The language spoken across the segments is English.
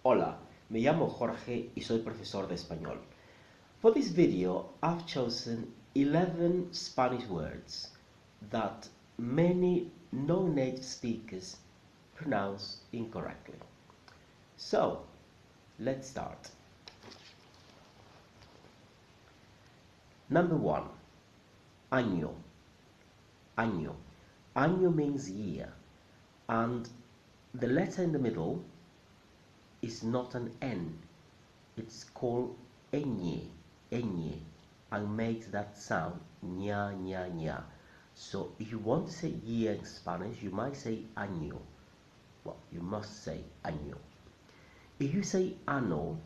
Hola, me llamo Jorge y soy profesor de español. For this video, I've chosen 11 Spanish words that many non-native speakers pronounce incorrectly. So, let's start. Number 1. Año. Año. Año means year, and the letter in the middle is not an N. It's called ñ, and makes that sound ña, ña, ña. So if you want to say year in Spanish, you might say año. Well, you must say año. If you say ano,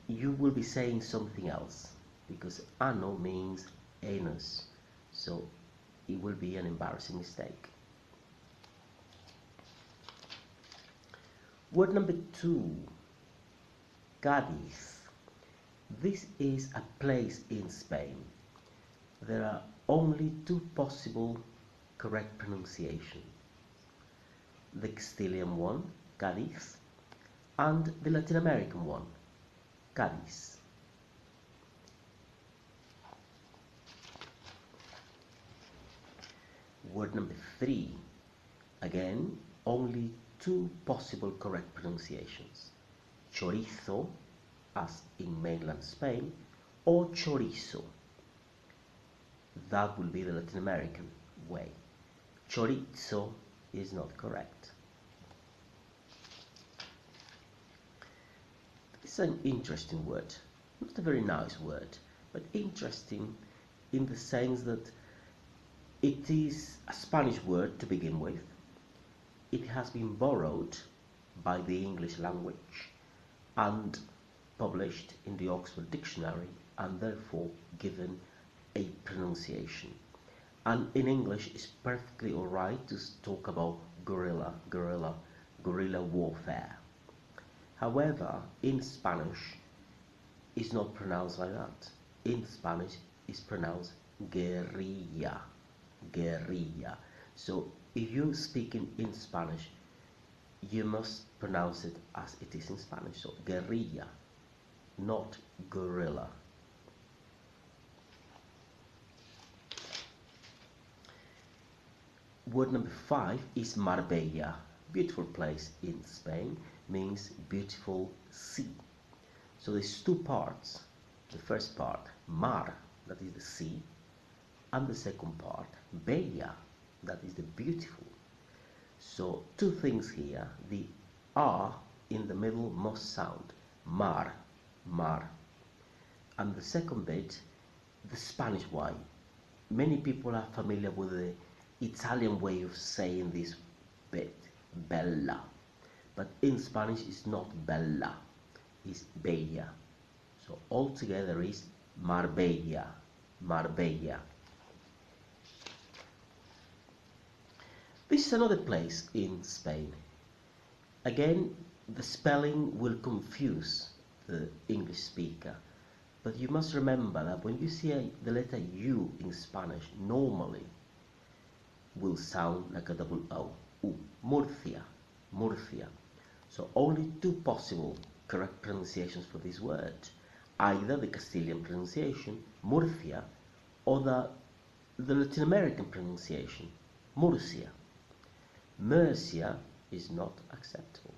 you will be saying something else, because ano means anus. So it will be an embarrassing mistake. Word number 2, Cádiz. This is a place in Spain. There are only two possible correct pronunciations. The Castilian one, Cádiz, and the Latin American one, Cádiz. Word number 3, again, only two possible correct pronunciations. Chorizo, as in mainland Spain, or chorizo. That will be the Latin American way. Chorizo is not correct. It's an interesting word. Not a very nice word, but interesting in the sense that it is a Spanish word to begin with. It has been borrowed by the English language and published in the Oxford Dictionary, and therefore given a pronunciation. And in English, it's perfectly alright to talk about guerrilla warfare. However, in Spanish, it's not pronounced like that. In Spanish, it's pronounced guerrilla. So if you're speaking in Spanish, you must pronounce it as it is in Spanish. So guerrilla, not gorilla. Word number 5 is Marbella. Beautiful place in Spain, means beautiful sea. So there's two parts. The first part, mar, that is the sea, and the second part, bella, that is the beautiful. So two things here. The R in the middle must sound mar, mar. And the second bit, the Spanish way. Many people are familiar with the Italian way of saying this bit, bella. But in Spanish it's not bella, it's bella. So altogether is Marbella, Marbella. This is another place in Spain. Again, the spelling will confuse the English speaker, but you must remember that when you see the letter U in Spanish, normally will sound like a double O. Murcia, Murcia. So only two possible correct pronunciations for this word. Either the Castilian pronunciation, Murcia, or the Latin American pronunciation, Murcia. Murcia is not acceptable.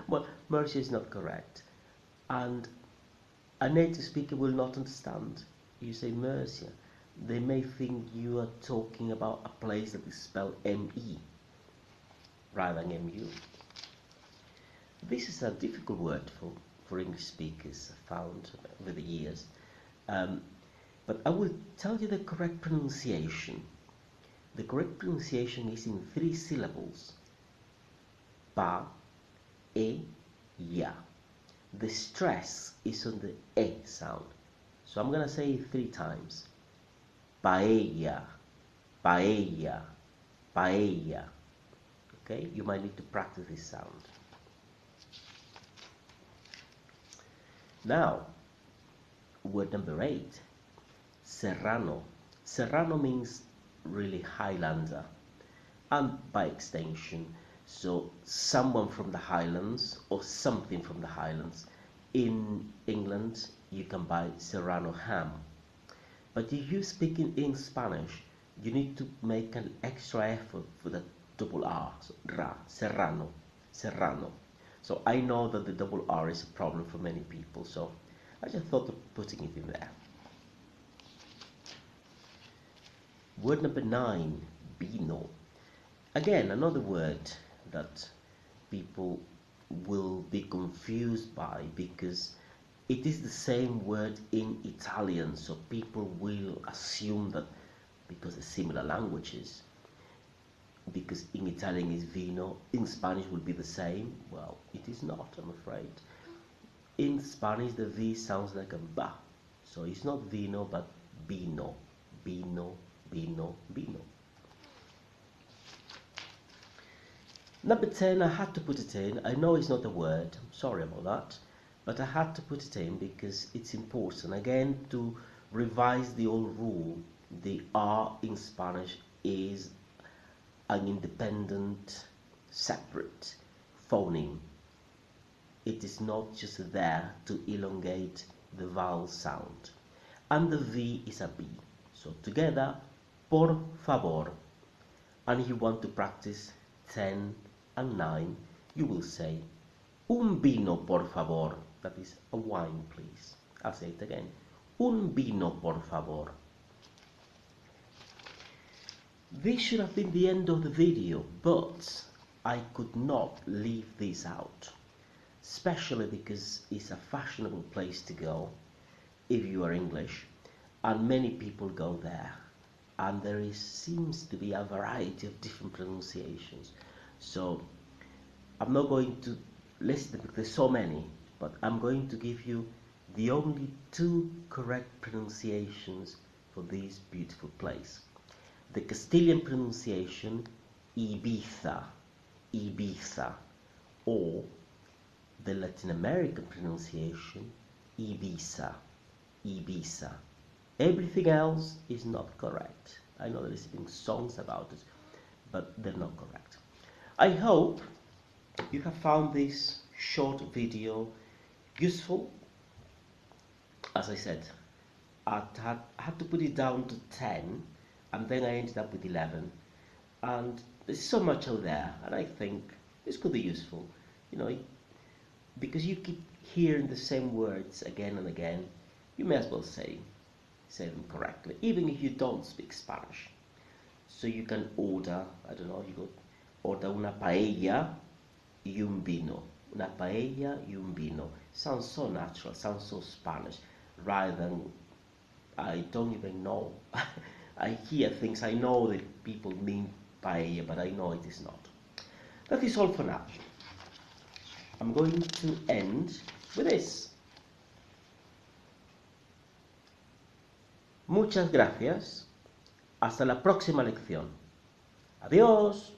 Well, Murcia is not correct. And a native speaker will not understand. You say Murcia. They may think you are talking about a place that is spelled M-E rather than M-U. This is a difficult word for English speakers, I found over the years. But I will tell you the correct pronunciation. The correct pronunciation is in 3 syllables. Pa, e, ya. The stress is on the E sound. So I'm going to say it 3 times. Paella, paella, paella. Okay, you might need to practice this sound. Now, word number 8, Serrano. Serrano means really Highlander, and by extension, So someone from the Highlands or something from the Highlands. In England, you can buy Serrano ham. But if you speak in Spanish, you need to make an extra effort for the double R, so ra, Serrano, Serrano. So I know that the double R is a problem for many people, so I just thought of putting it in there. Word number 9, Vino. Again, another word that people will be confused by because it is the same word in Italian, so people will assume that because they're similar languages, because in Italian is vino, in Spanish will be the same. Well, it is not, I'm afraid. In Spanish, the V sounds like a ba, so it's not vino, but vino, vino, vino, vino. Number 10, I had to put it in. I know it's not a word, I'm sorry about that, but I had to put it in because it's important. Again, to revise the old rule, the R in Spanish is an independent, separate phoneme. It is not just there to elongate the vowel sound. And the V is a B. So together, por favor. And if you want to practice 10 and 9, you will say, un vino por favor. That is a wine, please. I'll say it again. Un vino por favor. This should have been the end of the video, but I could not leave this out, especially because it's a fashionable place to go if you are English, and many people go there, and seems to be a variety of different pronunciations. So I'm not going to list them because there's so many, but I'm going to give you the only 2 correct pronunciations for this beautiful place. The Castilian pronunciation, Ibiza, Ibiza, or the Latin American pronunciation, Ibiza, Ibiza. Everything else is not correct. I know there's been songs about it, but they're not correct. I hope you have found this short video useful. As I said, I had to put it down to 10, and then I ended up with 11. And there's so much out there, and I think this could be useful, you know, because you keep hearing the same words again and again. You may as well say them correctly, even if you don't speak Spanish. So you can order, I don't know, you go order una paella y un vino. Una paella y un vino. Sounds so natural, sounds so Spanish, rather than I don't even know. I hear things, I know that people mean paella, but I know it is not. That is all for now. I'm going to end with this. Muchas gracias. Hasta la próxima lección. Adiós.